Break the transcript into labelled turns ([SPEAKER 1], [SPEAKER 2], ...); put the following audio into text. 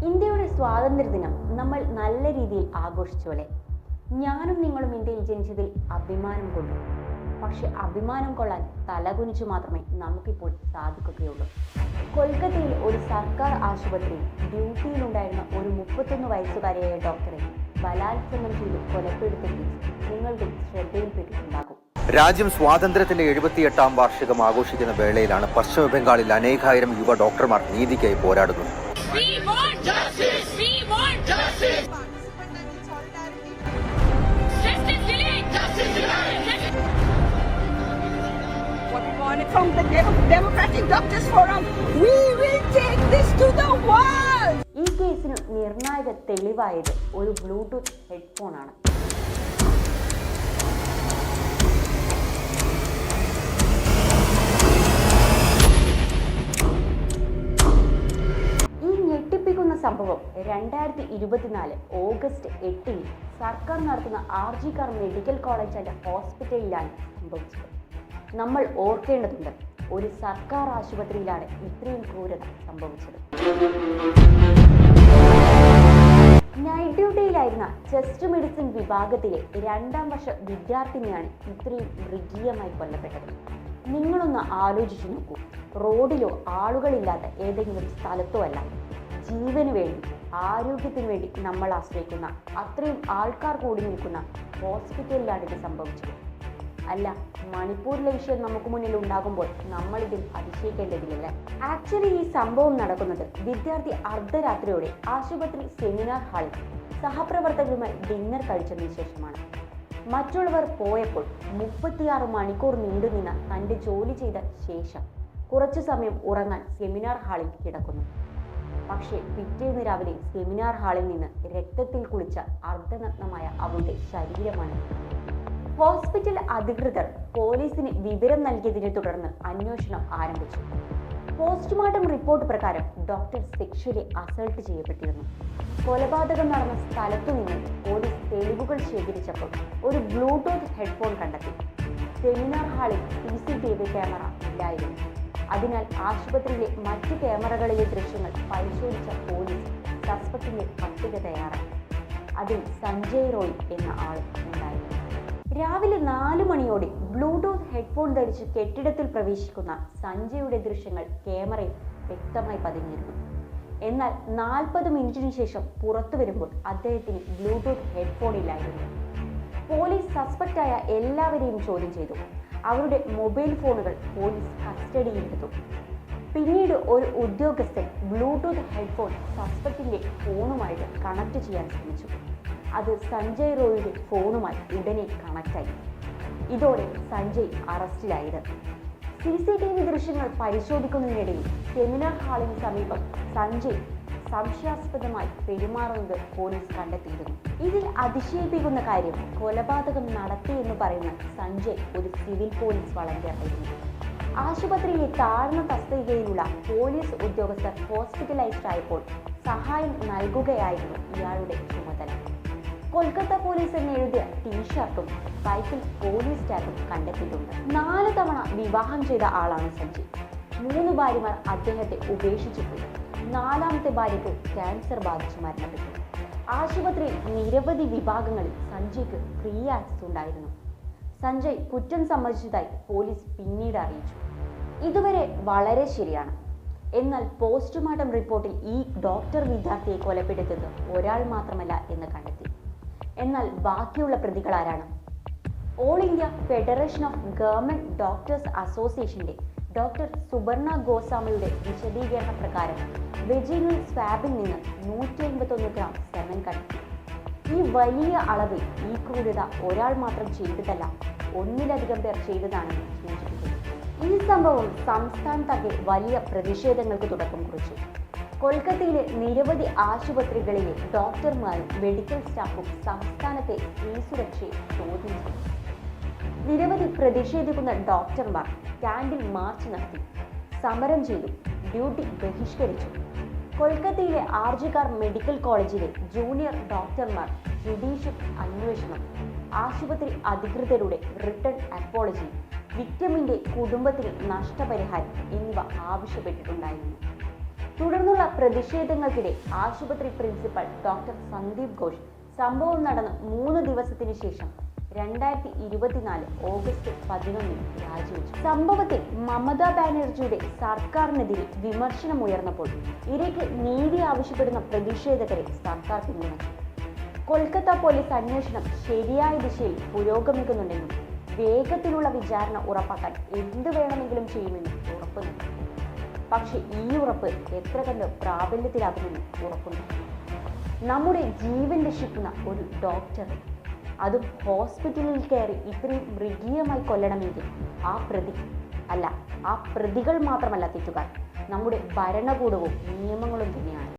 [SPEAKER 1] ഇന്ത്യയുടെ സ്വാതന്ത്ര്യദിനം നമ്മൾ നല്ല രീതിയിൽ ആഘോഷിച്ചോലെ. ഞാനും നിങ്ങളും ഇന്ത്യയിൽ ജനിച്ചതിൽ അഭിമാനം കൊണ്ടു. പക്ഷെ അഭിമാനം കൊള്ളാൻ തലകുനിച്ചു മാത്രമേ നമുക്കിപ്പോൾ സാധിക്കുകയുള്ളൂ. കൊൽക്കത്തയിൽ ഒരു സർക്കാർ ആശുപത്രിയിൽ ഡ്യൂട്ടിയിലുണ്ടായിരുന്ന ഒരു 31 വയസ്സുകാരിയായ ഡോക്ടറെ ബലാത്സംഗം ചെയ്ത് കൊലപ്പെടുത്തിയ കേസ് നിങ്ങളുടെ ശ്രദ്ധയിൽപ്പെട്ടിട്ടുണ്ടാകും.
[SPEAKER 2] രാജ്യം സ്വാതന്ത്ര്യത്തിന്റെ 78ാം വാർഷികം ആഘോഷിക്കുന്ന വേളയിലാണ് പശ്ചിമ ബംഗാളിൽ അനേകായിരം യുവ ഡോക്ടർമാർ നീതിക്കായി പോരാടുന്നത്.
[SPEAKER 3] From the Democratic Doctors Forum, we will take this to the world.
[SPEAKER 1] ഈ കേസിന് നിർണായക തെളിവായത് ഒരു ബ്ലൂടൂത്ത് ഹെഡ്ഫോണാണ്. ഈ ഞെട്ടിപ്പിക്കുന്ന സംഭവം 2024 ഓഗസ്റ്റ് 8 സർക്കാർ നടത്തുന്ന RG കർ മെഡിക്കൽ കോളേജ് ആൻഡ് ഹോസ്പിറ്റലിലാണ് സംഭവിച്ചത്. നമ്മൾ ഓർക്കേണ്ടതുണ്ട്, ഒരു സർക്കാർ ആശുപത്രിയിലാണ് ഇത്രയും ക്രൂരത സംഭവിച്ചത്. നൈറ്റ് ഡ്യൂട്ടിയിലായിരുന്ന ചെസ്റ്റ് മെഡിസിൻ വിഭാഗത്തിലെ 2ാം വർഷ വിദ്യാർത്ഥിനിയാണ് ഇത്രയും മൃഗീയമായി കൊല്ലപ്പെട്ടത്. നിങ്ങളൊന്ന് ആലോചിച്ചു നോക്കൂ. റോഡിലോ ആളുകളില്ലാത്ത ഏതെങ്കിലും സ്ഥലത്തോ അല്ല, ജീവന് വേണ്ടി ആരോഗ്യത്തിന് വേണ്ടി നമ്മൾ ആശ്രയിക്കുന്ന അത്രയും ആൾക്കാർ കൂടി നിൽക്കുന്ന ഹോസ്പിറ്റലിലാണ് ഇത് സംഭവിച്ചത്. അല്ല, മണിപ്പൂരിലെ വിഷയം നമുക്ക് മുന്നിൽ ഉണ്ടാകുമ്പോൾ നമ്മൾ ഇതിൽ അതിശയിക്കേണ്ടതില്ല. ആക്ച്വലി ഈ സംഭവം നടക്കുന്നത് വിദ്യാർത്ഥി അർദ്ധരാത്രിയോടെ ആശുപത്രി സെമിനാർ ഹാളിൽ സഹപ്രവർത്തകരുമായി ഡിന്നർ കഴിച്ചതിന് ശേഷമാണ്. മറ്റുള്ളവർ പോയപ്പോൾ 36 മണിക്കൂർ നീണ്ടുനിന്ന തൻ്റെ ജോലി ചെയ്ത ശേഷം കുറച്ചു സമയം ഉറങ്ങാൻ സെമിനാർ ഹാളിൽ കിടക്കുന്നു. പക്ഷേ പിറ്റേന്ന് രാവിലെ സെമിനാർ ഹാളിൽ നിന്ന് രക്തത്തിൽ കുളിച്ച അർദ്ധനഗ്നമായ അവളുടെ ശരീരമാണ്. ഹോസ്പിറ്റൽ അധികൃതർ പോലീസിന് വിവരം നൽകിയതിനെ തുടർന്ന് അന്വേഷണം ആരംഭിച്ചു. പോസ്റ്റ്മോർട്ടം റിപ്പോർട്ട് പ്രകാരം ഡോക്ടർ സെക്ഷലി അസൾട്ട് ചെയ്യപ്പെട്ടിരുന്നു. കൊലപാതകം നടന്ന സ്ഥലത്തു നിന്ന് പോലീസ് തെളിവുകൾ ശേഖരിച്ചപ്പോൾ ഒരു ബ്ലൂടൂത്ത് ഹെഡ്ഫോൺ കണ്ടെത്തി. സെമിനാർ ഹാളിൽ CCTV ക്യാമറ ഇല്ലായിരുന്നു. അതിനാൽ ആശുപത്രിയിലെ മറ്റ് ക്യാമറകളിലെ ദൃശ്യങ്ങൾ പരിശോധിച്ച പോലീസ് സസ്പെക്ടിന്റെ പട്ടിക തയ്യാറാക്കി. അതിൽ സഞ്ജയ് റോയ് എന്ന ആൾ ഉണ്ടായിരുന്നു. രാവിലെ 4 മണിയോടെ ബ്ലൂടൂത്ത് ഹെഡ്ഫോൺ ധരിച്ച് കെട്ടിടത്തിൽ പ്രവേശിക്കുന്ന സഞ്ജയുടെ ദൃശ്യങ്ങൾ ക്യാമറയിൽ വ്യക്തമായി പതിഞ്ഞിരുന്നു. എന്നാൽ 40 മിനിറ്റിന് ശേഷം പുറത്തു വരുമ്പോൾ അദ്ദേഹത്തിന് ബ്ലൂടൂത്ത് ഹെഡ്ഫോൺ ഇല്ലായിരുന്നു. പോലീസ് സസ്പെക്റ്റായ എല്ലാവരെയും ചോദ്യം ചെയ്തു. അവരുടെ മൊബൈൽ ഫോണുകൾ പോലീസ് കസ്റ്റഡിയിലെടുത്തു. പിന്നീട് ഒരു ഉദ്യോഗസ്ഥൻ ബ്ലൂടൂത്ത് ഹെഡ്ഫോൺ സസ്പെക്റ്റിന്റെ ഫോണുമായിട്ട് കണക്ട് ചെയ്യാൻ ശ്രമിച്ചു. അത് സഞ്ജയ് റോയുടെ ഫോണുമായി ഉടനെ കണക്റ്റായി. ഇതോടെ സഞ്ജയ് അറസ്റ്റിലായത്. CCTV ദൃശ്യങ്ങൾ പരിശോധിക്കുന്നതിനിടയിൽ സെമിനാർ ഹാളിന് സമീപം സഞ്ജയ് സംശയാസ്പദമായി പെരുമാറുന്നത് പോലീസ് കണ്ടെത്തിയിരുന്നു. ഇതിൽ അതിശയിപ്പിക്കുന്ന കാര്യം, കൊലപാതകം നടത്തിയെന്ന് പറയുന്ന സഞ്ജയ് ഒരു സിവിൽ പോലീസ് വളണ്ടിയർ ആയിരുന്നു. ആശുപത്രിയിലെ താഴ്ന്ന തസ്തികയിലുള്ള പോലീസ് ഉദ്യോഗസ്ഥർ ഹോസ്പിറ്റലൈസ്ഡ് ആയപ്പോൾ സഹായം നൽകുകയായിരുന്നു ഇയാളുടെ ചുമതല. കൊൽക്കത്ത പോലീസ് എന്ന് എഴുതിയ ടീഷർട്ടും ബൈക്കിൽ പോലീസ് ടാഗും കണ്ടെത്തിയിട്ടുണ്ട്. 4 തവണ വിവാഹം ചെയ്ത ആളാണ് സഞ്ജയ്. 3 ഭാര്യമാർ അദ്ദേഹത്തെ ഉപേക്ഷിച്ചു പോയി. 4ാമത്തെ ഭാര്യയ്ക്ക് ക്യാൻസർ ബാധിച്ച് മരണപ്പെട്ടു. ആശുപത്രിയിൽ നിരവധി വിഭാഗങ്ങളിൽ സഞ്ജയ്ക്ക് ഫ്രീ ആക്സസ് ഉണ്ടായിരുന്നു. സഞ്ജയ് കുറ്റം സമ്മതിച്ചതായി പോലീസ് പിന്നീട് അറിയിച്ചു. ഇതുവരെ വളരെ ശരിയാണ്. എന്നാൽ പോസ്റ്റ്മോർട്ടം റിപ്പോർട്ടിൽ ഈ ഡോക്ടർ വിദ്യാർത്ഥിയെ കൊലപ്പെടുത്തിയത് ഒരാൾ മാത്രമല്ല എന്ന് കണ്ടെത്തി. എന്നാൽ ബാക്കിയുള്ള പ്രതികൾ ആരാണ്? All India federation of government doctors അസോസിയേഷന്റെ ഡോക്ടർ സുബർണ ഗോസ്വാമിയുടെ വിശദീകരണ പ്രകാരം വെജിനൽ സ്വാബിൽ നിന്ന് 151 ഗ്രാം സെമൻ കണ്ടെത്തി. ഈ വലിയ അളവിൽ ഈ ക്രൂരത ഒരാൾ മാത്രം ചെയ്തതല്ല, ഒന്നിലധികം പേർ ചെയ്തതാണെന്ന് സൂചിപ്പിക്കുന്നു. ഈ സംഭവം സംസ്ഥാനത്താകെ വലിയ പ്രതിഷേധങ്ങൾക്ക് തുടക്കം കുറിച്ചു. കൊൽക്കത്തയിലെ നിരവധി ആശുപത്രികളിലെ ഡോക്ടർമാരും മെഡിക്കൽ സ്റ്റാഫും സംസ്ഥാനത്തെ സ്ത്രീ സുരക്ഷയെ ചോദ്യം ചെയ്തു. നിരവധി പ്രതിഷേധിക്കുന്ന ഡോക്ടർമാർ ക്യാൻഡിൽ മാർച്ച് നടത്തി, സമരം ചെയ്തു, ഡ്യൂട്ടി ബഹിഷ്കരിച്ചു. കൊൽക്കത്തയിലെ RG കർ മെഡിക്കൽ കോളേജിലെ ജൂനിയർ ഡോക്ടർമാർ ജുഡീഷ്യൽ അന്വേഷണം, ആശുപത്രി അധികൃതരുടെ റിട്ടേൺ അപ്പോളജി, വിക്ടിമിന്റെ കുടുംബത്തിന് നഷ്ടപരിഹാരം എന്നിവ ആവശ്യപ്പെട്ടിട്ടുണ്ടായിരുന്നു. തുടർന്നുള്ള പ്രതിഷേധങ്ങൾക്കിടെ ആശുപത്രി പ്രിൻസിപ്പൽ ഡോക്ടർ സന്ദീപ് ഘോഷ് സംഭവം നടന്ന് 3 ദിവസത്തിന് ശേഷം 2024 ഓഗസ്റ്റ് 11 രാജിവെച്ചു. സംഭവത്തിൽ മമതാ ബാനർജിയുടെ സർക്കാരിനെതിരെ വിമർശനമുയർന്നപ്പോൾ ഇരയ്ക്ക് നീതി ആവശ്യപ്പെടുന്ന പ്രതിഷേധകരെ സർക്കാർ പിന്തുണച്ചു. കൊൽക്കത്ത പോലീസ് അന്വേഷണം ശരിയായ ദിശയിൽ പുരോഗമിക്കുന്നുണ്ടെന്നും വേഗത്തിലുള്ള വിചാരണ ഉറപ്പാക്കാൻ എന്ത് വേണമെങ്കിലും ചെയ്യുമെന്നും ഉറപ്പു നൽകി. പക്ഷെ ഈ ഉറപ്പ് എത്ര കണ്ട് പ്രാബല്യത്തിലാകുമെന്നും ഉറപ്പുണ്ട്. നമ്മുടെ ജീവൻ രക്ഷിക്കുന്ന ഒരു ഡോക്ടർ, അതും ഹോസ്പിറ്റലിൽ കയറി ഇത്രയും മൃഗീയമായി കൊല്ലണമെങ്കിൽ ആ പ്രതികൾ മാത്രമല്ല തെറ്റുകാർ, നമ്മുടെ ഭരണകൂടവും നിയമങ്ങളും തന്നെയാണ്.